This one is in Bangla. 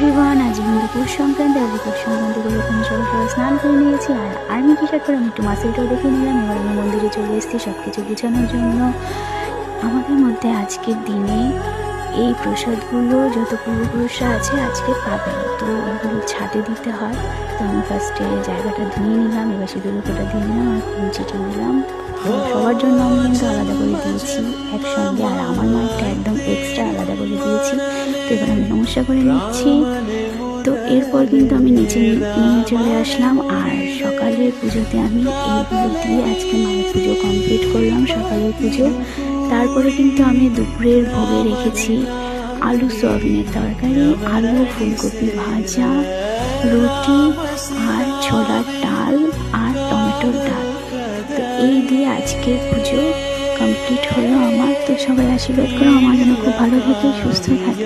এভরিওয়ান, আজ কিন্তু পৌষ সংক্রান্তি। আজ পৌষ সংক্রান্তি করে আমি সবাই স্নান করে নিয়েছি আর আর্মি টি শার্ট পরে আমি একটু মাসেলটাও দেখে নিলাম। এবার আমি মন্দিরে চলে এসেছি সব কিছু গুছানোর জন্য। আমাদের মধ্যে আজকের দিনে এই প্রসাদগুলো যত পূর্বপুরুষরা আছে আজকে পাবেন, তো এগুলো ছাদে দিতে হয়। তো আমি ফার্স্টে জায়গাটা ধুয়ে নিলাম, এবার সিঁদুর ফোঁটা দিয়ে নিলাম আর ফুল ছিটিয়ে নিলাম। সবার জন্য আমি কিন্তু আলাদা করে দিয়েছি একসঙ্গে, আর আমার মায়েরটা একদম এক্সট্রা আলাদা করে দিয়েছি। তো এবার আমি নমস্কার করে নিচ্ছি। তো এরপর কিন্তু আমি নিচে নিয়ে চলে আসলাম, আর সকালের পুজোতে আমি এইগুলো দিয়ে আজকে মায়ের পুজো কমপ্লিট করলাম, সকালের পুজো। তারপরে কিন্তু আমি দুপুরের ভোগে রেখেছি আলু সয়াবিনের তরকারি, আলু ফুলকপি ভাজা, রুটি আর ছোলার ডাল আর টমেটোর ডাল। তো এই দিয়ে আজকের পুজো কমপ্লিট হলো আমার। তো সবাই আশীর্বাদ করো আমার যেন খুব ভালো থাকে, সুস্থ থাকে।